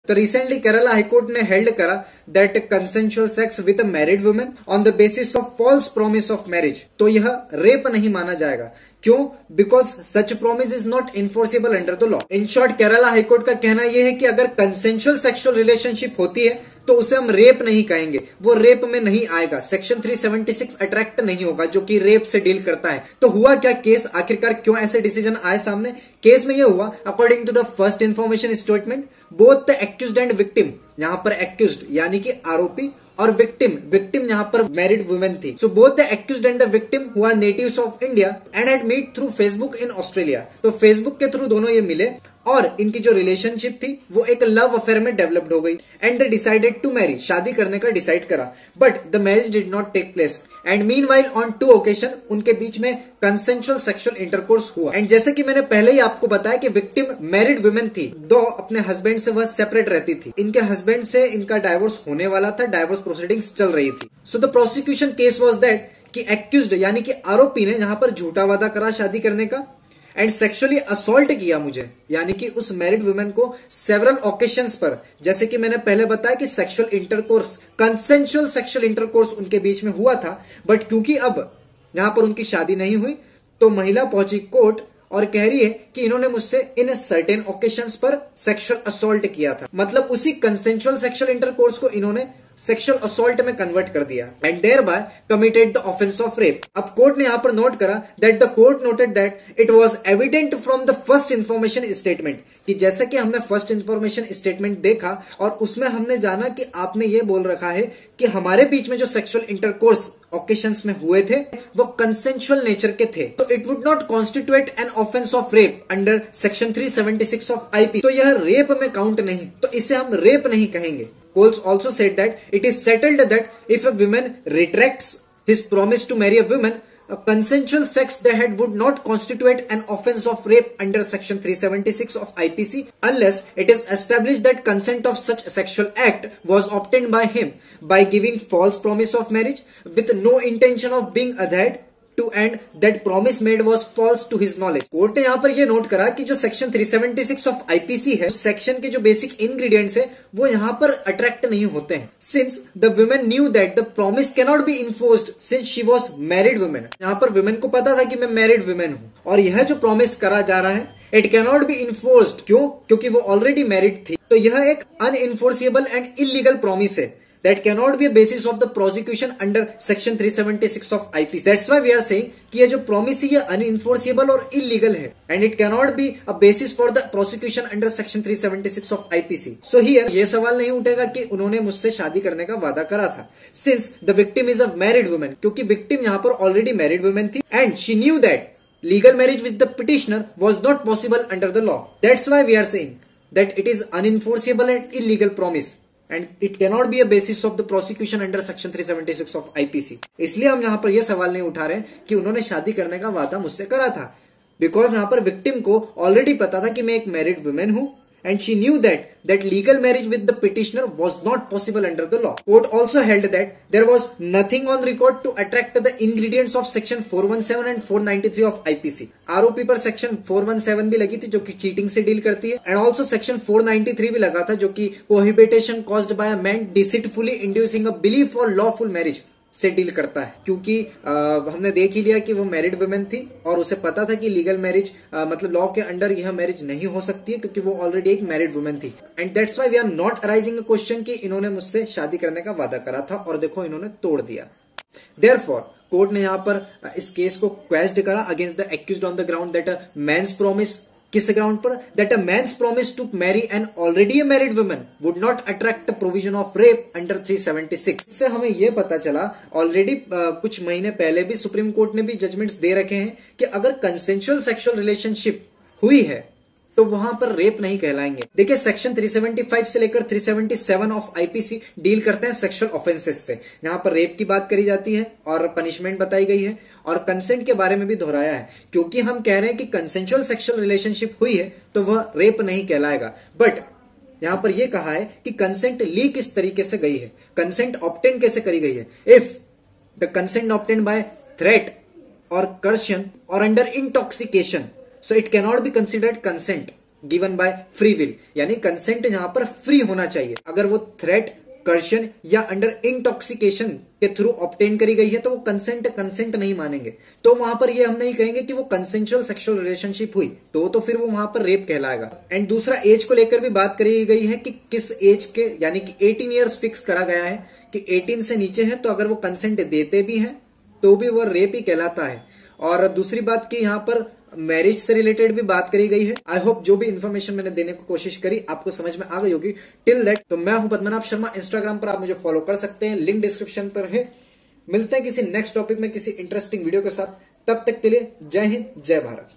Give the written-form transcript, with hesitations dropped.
तो recently Kerala high court ने held करा that consensual sex with a married women on the basis of false promise of marriage, तो यह rape नहीं माना जाएगा। क्यों? Because such promise is not enforceable under the law. In short Kerala high court का कहना यह है कि अगर कंसेंशुअल सेक्सुअल रिलेशनशिप होती है तो उसे हम रेप नहीं कहेंगे, वो रेप में नहीं आएगा। सेक्शन 376 अट्रैक्ट नहीं होगा जो कि रेप से डील करता है। तो हुआ क्या केस, आखिरकार क्यों ऐसे डिसीजन आए सामने? केस में यह हुआ, according to the first information statement, both the accused and victim, यहां पर एक्यूज्ड यानी कि आरोपी और विक्टिम यहां पर मैरिड वुमेन थी। So both the accused and the victim who are natives of India and had meet through Facebook in Australia. तो फेसबुक के थ्रू दोनों ये मिले और इनकी जो रिलेशनशिप थी वो एक लव अफेयर में डेवलप्ड हो गई and they decided to marry, शादी करने का डिसाइड करा। But the marriage did not take place and meanwhile on 2 occasion उनके बीच में कंसेंशुअल सेक्सुअल इंटरकोर्स हुआ। एंड जैसे कि मैंने पहले ही आपको बताया कि विक्टिम मैरिड वुमेन थी, दो अपने हस्बैंड से वह सेपरेट रहती थी। इनके हस्बैंड से इनका डाइवोर्स होने वाला था, डाइवोर्स प्रोसीडिंग्स चल रही थी। So the prosecution case was that कि एक्यूज्ड यानी कि आरोपी ने यहां पर झूठा वादा करा शादी करने का एंड सेक्सुअली असॉल्ट किया मुझे, यानी कि उस मैरिड वुमेन को सेवरल ओकेशंस पर। जैसे कि मैंने पहले बताया कि sexual intercourse, consensual sexual intercourse उनके बीच में हुआ था, बट क्योंकि अब यहां पर उनकी शादी नहीं हुई तो महिला पहुंची कोर्ट और कह रही है कि इन्होंने मुझसे इन सर्टेन ओकेशंस पर सेक्सुअल असॉल्ट किया था। मतलब उसी कंसेंशुअल सेक्सुअल इंटरकोर्स को इन्होंने सेक्सुअल असॉल्ट में कन्वर्ट कर दिया and thereby committed the offence of rape. अब कोर्ट ने यहां पर नोट करा that the court noted that it was evident from the first information statement, कि जैसे कि हमने फर्स्ट इंफॉर्मेशन स्टेटमेंट देखा और उसमें हमने जाना कि आपने ये बोल रखा है कि हमारे बीच में जो सेक्सुअल इंटरकोर्स ओकेशंस में हुए थे वो कंसेंशुअल नेचर के थे, तो it would not constitute an offence of rape under section 376 of IP. तो यह रेप में काउंट नहीं, तो इसे हम रेप नहीं कहेंगे। Coles also said that it is settled that if a woman retracts his promise to marry a woman, a consensual sex they had would not constitute an offense of rape under section 376 of IPC unless it is established that consent of such sexual act was obtained by him by giving false promise of marriage with no intention of being adhered to and that promise made was false to his knowledge। Court ने यहां पर यह note करा कि जो section 376 of IPC है, उस section के जो बेसिक इंग्रेडिएंट्स है वो यहां पर अट्रैक्ट नहीं होते हैं, since the women knew that the promise can not be enforced since she was married women. यहां पर वुमेन को पता था कि मैं मैरिड वुमेन हूं और यह जो प्रॉमिस करा जा रहा है it can not be enforced. क्यों? क्योंकि वो ऑलरेडी मैरिड थी। तो यह एक अनइन्फोर्सिबल एंड इलीगल प्रॉमिस है that cannot be a basis of the prosecution under section 376 of IPC। That's why we are saying कि ये जो promise है ये unenforceable और illegal है and it cannot be a basis for the prosecution under section 376 of IPC। So here ये सवाल नहीं उठेगा कि उन्होंने मुझसे शादी करने का वादा करा था, since the victim is a married woman, क्योंकि victim यहाँ पर already married woman थी and she knew that legal marriage with the petitioner was not possible under the law। That's why we are saying that it is unenforceable and illegal promise and it cannot be a basis of the prosecution under section 376 of IPC। इसलिए हम यहां पर यह सवाल नहीं उठा रहे कि उन्होंने शादी करने का वादा मुझसे करा था, बिकॉज यहां पर विक्टिम को ऑलरेडी पता था कि मैं एक मैरिड वुमेन हूं and she knew that legal marriage with the petitioner was not possible under the law। Court also held that there was nothing on record to attract the ingredients of section 417 and 493 of IPC। आरोपी पर section 417 भी लगी थी जो कि cheating से deal करती है एंड ऑल्सो सेक्शन 493 भी लगा था जो कि cohabitation caused by a man deceitfully inducing a belief for lawful marriage से डील करता है। क्योंकि हमने देख ही लिया कि वो मैरिड वुमेन थी और उसे पता था कि लीगल मैरिज मतलब लॉ के अंडर यह मैरिज नहीं हो सकती है क्योंकि वो ऑलरेडी एक मैरिड वुमेन थी and that's why we are not arising a question कि इन्होंने मुझसे शादी करने का वादा करा था और देखो इन्होंने तोड़ दिया। देयरफॉर कोर्ट ने यहां पर इस केस को क्वेश्चन करा against the accused on the ground that a man's promise, किस ग्राउंड पर? That a man's promise to marry an already a married woman would not attract provision of rape under 376। इससे हमें यह पता चला already कुछ महीने पहले भी सुप्रीम कोर्ट ने भी जजमेंट्स दे रखे हैं कि अगर कंसेंशुअल सेक्सुअल रिलेशनशिप हुई है तो वहां पर रेप नहीं कहलाएंगे। देखिए सेक्शन 375 से लेकर 377 ऑफ आईपीसी डील करते हैं सेक्सुअल ऑफेंसेस से। यहां पर रेप की बात करी जाती है और पनिशमेंट बताई गई है और कंसेंट के बारे में भी दोहराया है, क्योंकि हम कह रहे हैं कि कंसेंशुअल सेक्सुअल रिलेशनशिप हुई है तो वह रेप नहीं कहलाएगा। बट यहां पर यह कहा है कि कंसेंट ली किस तरीके से गई है, कंसेंट ऑब्टेन कैसे करी गई है। If the consent obtain bye threat और कर्शन और under intoxication, so it cannot be considered consent। Given by free will, यानी कंसेंट यहां पर फ्री होना चाहिए। अगर वो थ्रेट, कर्शन या अंडर इंटॉक्सिकेशन के थ्रू ऑब्टेन करी गई है तो वो कंसेंट नहीं मानेंगे। तो वहां पर ये हम नहीं कहेंगे कि वो कंसेंशुअल सेक्सुअल रिलेशनशिप हुई, तो फिर वो वहां पर रेप कहलाएगा। एंड दूसरा, एज को लेकर भी बात करी गई है कि किस एज के, यानी कि 18 ईयर्स फिक्स करा गया है कि 18 से नीचे है तो अगर वो कंसेंट देते भी हैं तो भी वो रेप ही कहलाता है। और दूसरी बात की यहाँ पर मैरिज से रिलेटेड भी बात करी गई है। आई होप जो भी इंफॉर्मेशन मैंने देने की कोशिश करी आपको समझ में आ गई होगी। टिल दैट, तो मैं हूं पद्मनाभ शर्मा, इंस्टाग्राम पर आप मुझे फॉलो कर सकते हैं, लिंक डिस्क्रिप्शन पर है। मिलते हैं किसी नेक्स्ट टॉपिक में किसी इंटरेस्टिंग वीडियो के साथ, तब तक के लिए जय हिंद, जय भारत।